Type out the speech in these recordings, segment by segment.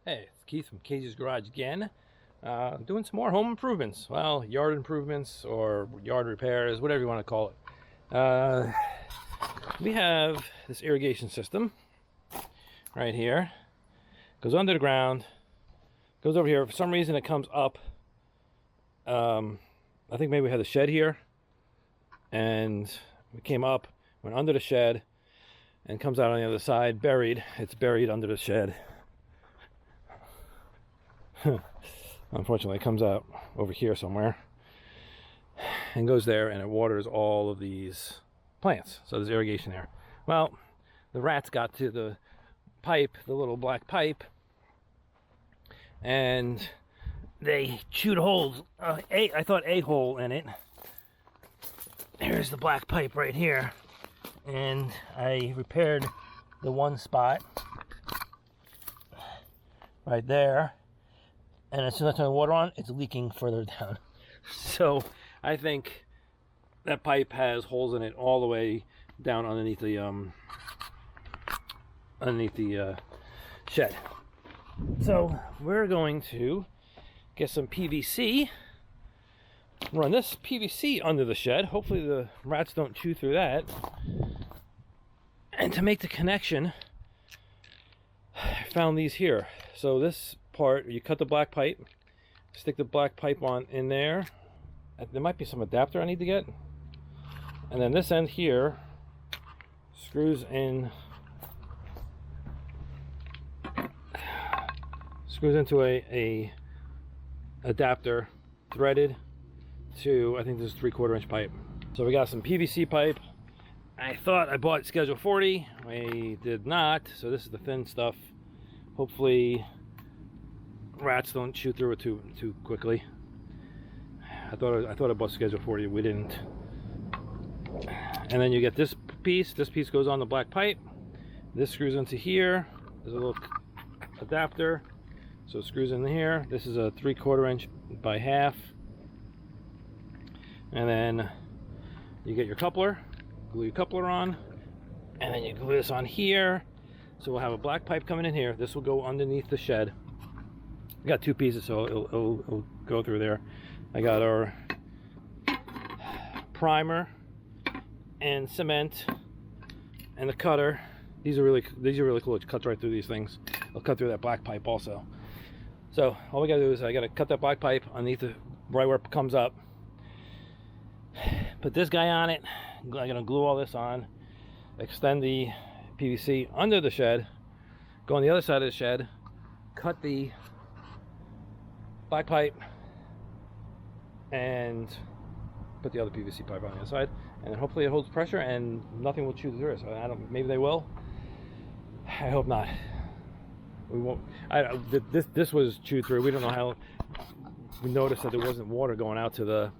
Hey, it's Keith from Cage's Garage again. Doing some more home improvements. Well, yard improvements or yard repairs, whatever you want to call it. We have this irrigation system right here. Goes under the ground, goes over here. For some reason it comes up. I think maybe we had a shed here. And we came up, went under the shed, and comes out on the other side, buried. It's buried under the shed. Unfortunately, it comes out over here somewhere and goes there, and it waters all of these plants. So there's irrigation there. Well, the rats got to the pipe, the little black pipe, and they chewed holes. I thought a hole in it. Here's the black pipe right here, and I repaired the one spot right there. And as soon as I turn the water on, it's leaking further down. So I think that pipe has holes in it all the way down underneath the shed. So we're going to get some PVC, run this PVC under the shed. Hopefully the rats don't chew through that. And to make the connection, I found these here. So this part, you cut the black pipe, stick the black pipe on in there. There might be some adapter I need to get, and then this end here screws into a adapter threaded to, I think this is 3/4 inch pipe. So we got some PVC pipe. I thought I bought Schedule 40. I did not. So this is the thin stuff. Hopefully rats don't chew through it too quickly. I thought I bought Schedule 40. We didn't. And then you get this piece. This piece goes on the black pipe. This screws into here. There's a little adapter, so it screws in here. This is a 3/4 inch by half. And then you get your coupler. Glue your coupler on, and then you glue this on here. So we'll have a black pipe coming in here. This will go underneath the shed. We got two pieces, so it'll go through there. I got our primer and cement and the cutter. These are really cool. It cuts right through these things. It'll cut through that black pipe also. So all we gotta do is I gotta cut that black pipe underneath the right where it comes up. Put this guy on it. I'm gonna glue all this on. Extend the PVC under the shed, go on the other side of the shed, cut the black pipe, and put the other PVC pipe on the other side, and then hopefully it holds pressure and nothing will chew through it. So I don't. Maybe they will. I hope not. We won't. This was chewed through. We don't know how. We noticed that there wasn't water going out to the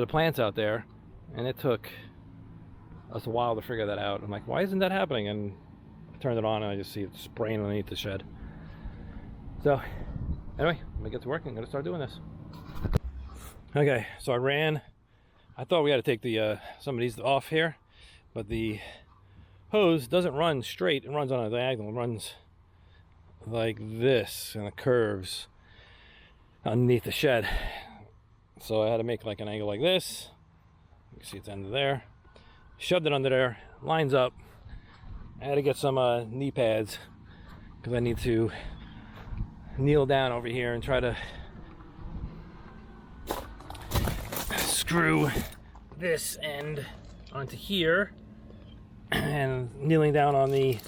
plants out there, and it took us a while to figure that out. I'm like, why isn't that happening? And I turned it on and I just see it spraying underneath the shed. So anyway, I'm gonna get to work and I'm gonna start doing this. Okay, so I thought we had to take the some of these off here, but the hose doesn't run straight. It runs on a diagonal. It runs like this, and it curves underneath the shed. So I had to make like an angle like this. You can see it's under there. Shoved it under there, lines up. I had to get some knee pads because I need to kneel down over here and try to screw this end onto here. And kneeling down on the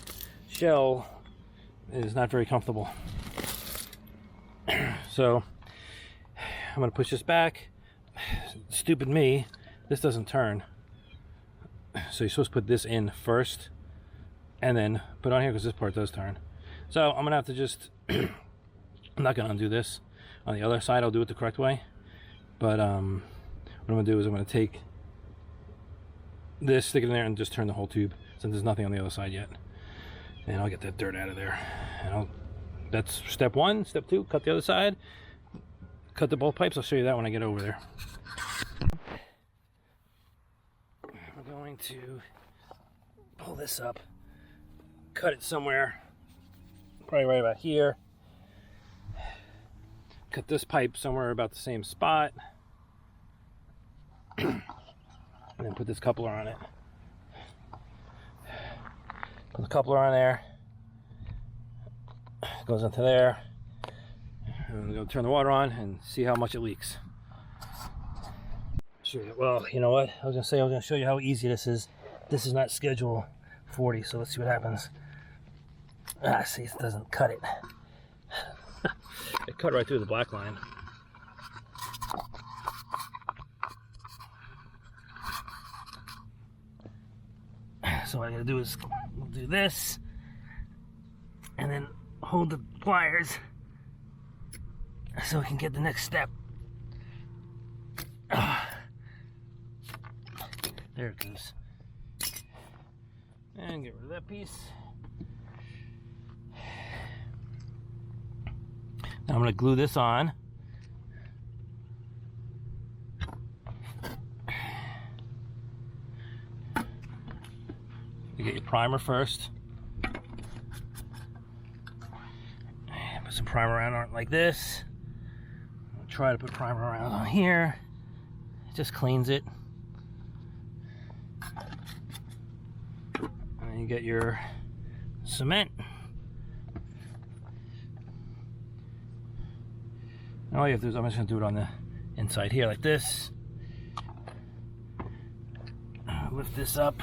shell is not very comfortable. So I'm gonna push this back. Stupid me, this doesn't turn. So you're supposed to put this in first and then put it on here because this part does turn. So I'm gonna have to just I'm not gonna undo this. On the other side I'll do it the correct way. But what I'm gonna do is I'm gonna take this, stick it in there, and just turn the whole tube since there's nothing on the other side yet. And I'll get that dirt out of there. And that's step one. Step two, cut the other side. Cut the both pipes. I'll show you that when I get over there. We're going to pull this up, cut it somewhere probably right about here. Cut this pipe somewhere about the same spot. And then put this coupler on it. Put the coupler on there. Goes into there. And I'm going to turn the water on and see how much it leaks. Well, you know what? I was going to show you how easy this is. This is not schedule 40, so let's see what happens. See, it doesn't cut it. It cut right through the black line. So what I gotta do is we'll do this and then hold the pliers so we can get the next step. There it goes. And get rid of that piece. Now I'm going to glue this on. You get your primer first. Put some primer around on it like this. I'll try to put primer around on here. It just cleans it. And then you get your cement. And all you have to do is, I'm just going to do it on the inside here like this. Lift this up.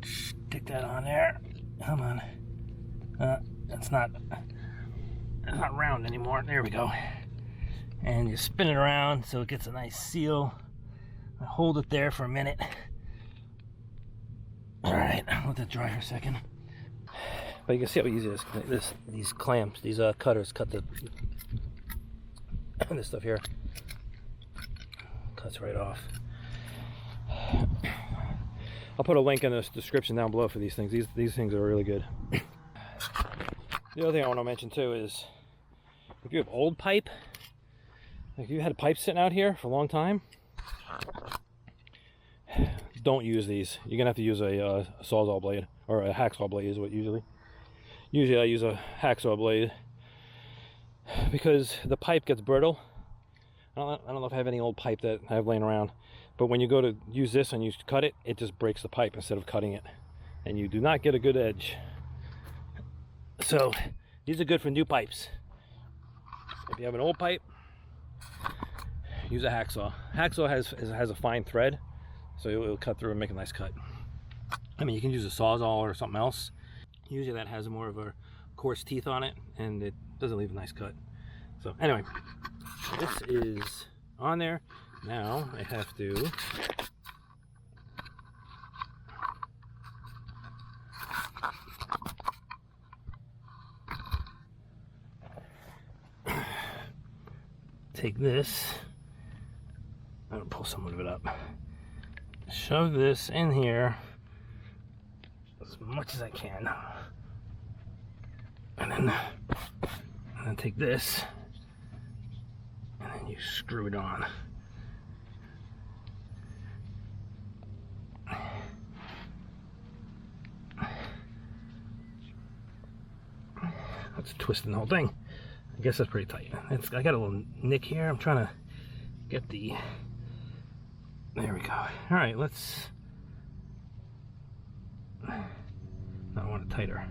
Stick that on there. Come on. It's not round anymore. There we go. And you spin it around so it gets a nice seal. Hold it there for a minute. Alright, I'll let that dry for a second. But you can see how easy it is. These clamps, these cutters cut this stuff here. Cuts right off. I'll put a link in the description down below for these things. These things are really good. The other thing I want to mention too is if you have old pipe, like you had a pipe sitting out here for a long time, don't use these. You're gonna have to use a sawzall blade or a hacksaw blade is what usually I use a hacksaw blade because the pipe gets brittle. I don't know if I have any old pipe that I have laying around, but when you go to use this and you cut it, it just breaks the pipe instead of cutting it, and you do not get a good edge. So these are good for new pipes. If you have an old pipe, use a hacksaw. Hacksaw has a fine thread, so it'll cut through and make a nice cut. I mean, you can use a sawzall or something else. Usually that has more of a coarse teeth on it, and it doesn't leave a nice cut. So anyway, this is on there. Now I have to take this. I'm gonna pull some of it up. Shove this in here as much as I can, and then take this, and then you screw it on. That's twisting the whole thing. I guess that's pretty tight. I got a little nick here. I'm trying to get the. There we go. All right, let's. No, I want it tighter.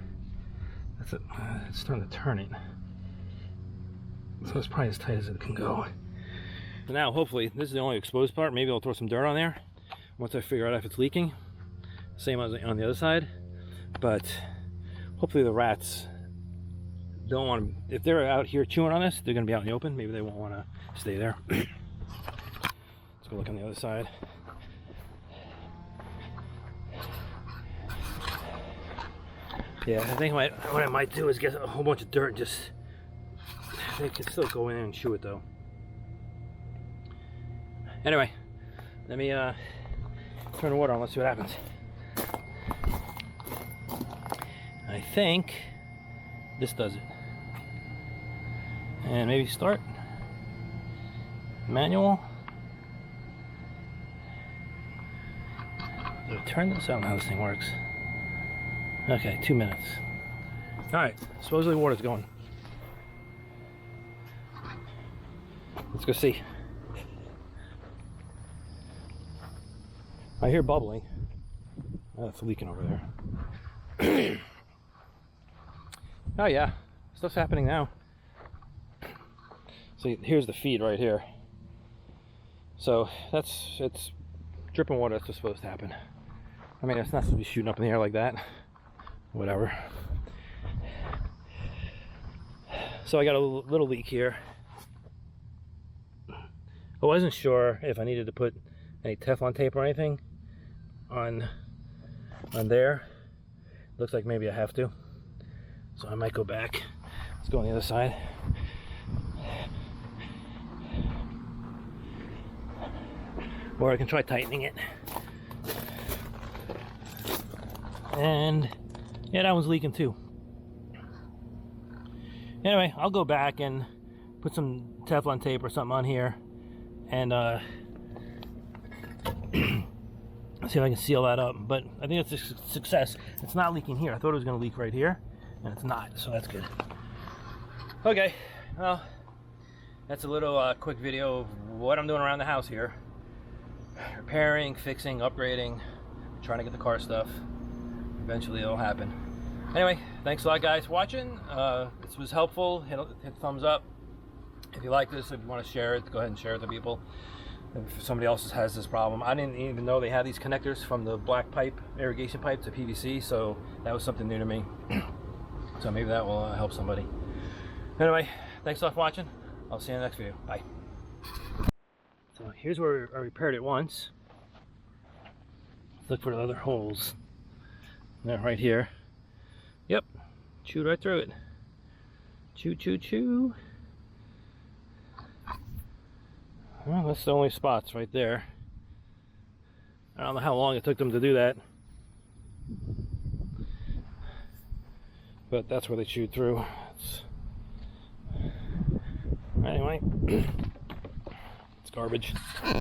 That's it. It's starting to turn it. So it's probably as tight as it can go. So now, hopefully, this is the only exposed part. Maybe I'll throw some dirt on there once I figure out if it's leaking. Same as on the other side. But hopefully the rats don't want to, if they're out here chewing on this, they're going to be out in the open. Maybe they won't want to stay there. Let's go look on the other side. Yeah, I think what I might do is get a whole bunch of dirt and just, they can still go in and chew it though. Anyway, let me turn the water on, let's see what happens. I think this does it. And maybe start manual. Turn this. I don't know how this thing works. Okay, 2 minutes. Alright, supposedly water's going. Let's go see. I hear bubbling. Oh, it's leaking over there. Oh yeah, stuff's happening now. So here's the feed right here. So it's dripping water. That's what's supposed to happen. I mean, it's not supposed to be shooting up in the air like that. Whatever. So I got a little leak here. I wasn't sure if I needed to put any Teflon tape or anything on there. Looks like maybe I have to. So I might go back. Let's go on the other side. Or I can try tightening it. And yeah, that one's leaking too. Anyway, I'll go back and put some Teflon tape or something on here and see if I can seal that up. But I think it's a success. It's not leaking here. I thought it was going to leak right here, and it's not, so that's good. Okay, well, that's a little quick video of what I'm doing around the house here. Repairing, fixing, upgrading, trying to get the car stuff. Eventually it'll happen. Anyway, thanks a lot guys for watching. This was helpful. Hit thumbs up. If you like this, if you want to share it, go ahead and share it to people. If somebody else has this problem. I didn't even know they had these connectors from the black pipe, irrigation pipe to PVC, so that was something new to me. So maybe that will help somebody. Anyway, thanks a lot for watching. I'll see you in the next video. Bye. So here's where I repaired it once. Let's look for the other holes. They're right here. Yep, chewed right through it. Chew, chew, chew. Well, that's the only spots right there. I don't know how long it took them to do that, but that's where they chewed through. Anyway, it's garbage.